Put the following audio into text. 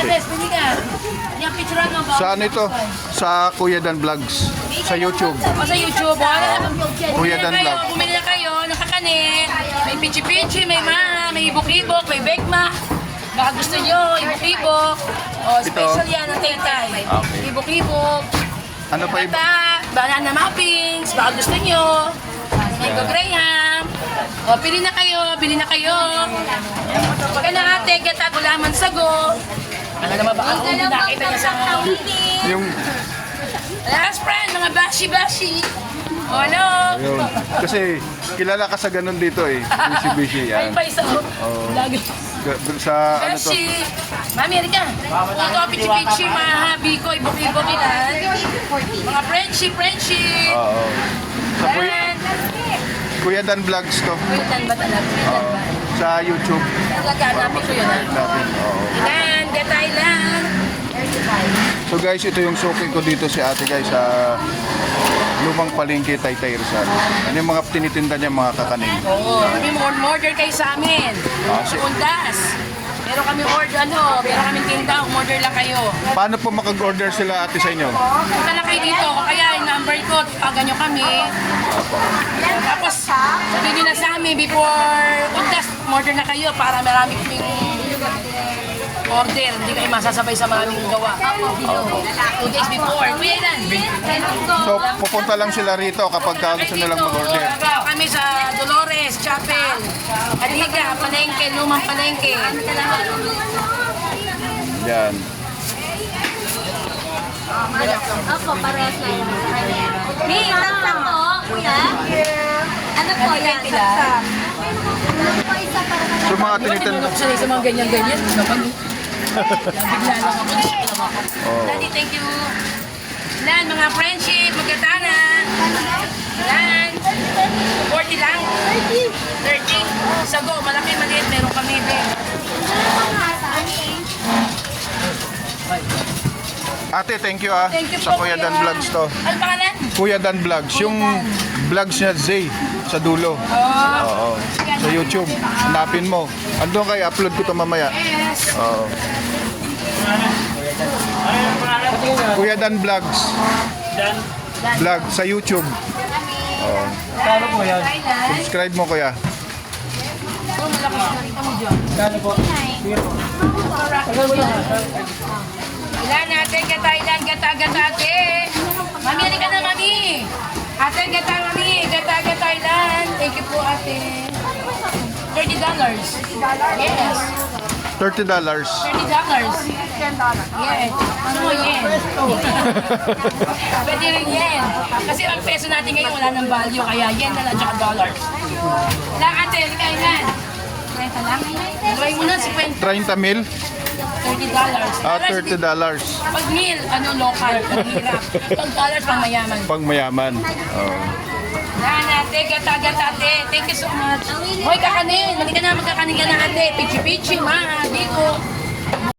Ades, pili ka. Yung picturean mo ba? Saan ito? Sa Kuya Dan Vlogs. Sa YouTube. O sa YouTube, Kuya Dan Vlog. Bumili na kayo, nakakanin. May pichi-pichi, may maha, may ibok-ibok, may begma. Baka gusto nyo, ibok-ibok. O, special yan ang taytay. Okay. Ibok-ibok. Ano pa iba? Bata, banana muffins, baka gusto nyo. Mango graham. O, pili na kayo, bili na kayo. Pagka na ate, gata, gulaman sago. Ano naman ba? Ako hindi nakita niya sa Yung, last friend, mga bashi-bashi. O, hello. yun. Kasi kilala ka sa ganun dito eh. Busy Ay, yan. pa isa. Lagi. Dun sa ano to? Bashi. Mami, Erika. Ito, pichi-pichi, mahabi ko, ibok-ibok ilan. Mga Frenchie. Oo. Sa Yan. Kuya Dan Vlogs to. Kuya Dan ba talaga? Kuya Dan ba? Sa YouTube. Talaga, hanapin ko yun. Natin. Oo. Ilan, gatay lang. So guys, ito yung suki ko dito si ate guys sa lumang palengke Taytay Rizal. Ano yung mga tinitinda niya mga kakanin? Oo, kami order kayo sa amin. Sa Undas. Meron kami meron kami tinda, order lang kayo. Paano po makag-order sila ate sa inyo? Punta lang kayo dito, kaya yung number ko, tawagan nyo kami. Tapos, sabihin nyo na sa amin before Undas, order na kayo para marami kaming order. Hindi kayo masasabay sa maraming gawa. 2 days before. Kuya Ilan. So pupunta lang sila rito kapag gusto nilang mag-order. Kami sa Dolores Chapel. Aliga, Palengke, Lumang Palengke. Yan. Opo, parehas na yun. May tansang po, kuya. Ano po yan? Tansang. Ano po isa para So mga tinitinda. Sanay sa mga ganyan-ganyan. Bigla lang ako. Daddy, thank you. Lan, mga friendship, magkatana. Lan, 40 lang. 30. Sago, malaki, maliit. Meron kami, babe. Ate, thank you ah. Thank you Sa po, Kuya Dan Vlogs to. Ano pangalan? Kuya Dan Vlogs. Yung vlogs niya Zay sa dulo. Oo. Sa YouTube. Hanapin mo. Andun kayo, upload ko to mamaya. Yes. Oo. Kuya Dan Vlogs. Vlog sa YouTube. Oo. Subscribe mo kuya. Oh, malakas na kita mo dyan. Ilan natin, gata, ilan, gata, ate. Mami, halika na, mami. Ate, gata, mami. Gata, ilan. Thank you po, ate. $30. Yes. $30. $30. Yes. Ano mo, yen? Pwede rin yen. Kasi ang peso natin ngayon wala ng value, kaya yen na lang, tsaka dollars. Ilan, ate, halika, ilan. 30 lang. Gawin mo na si 30 mil? $30. Ah, $30. Pag meal, local, ang hirap. Pag dollars, pang mayaman. Pang mayaman. Oo. Yan, ate, gata, ate. Thank you so much. Hoy, kakanin. Halika na, magkakanin ka na, ate. Pichi-pichi, maha, biko.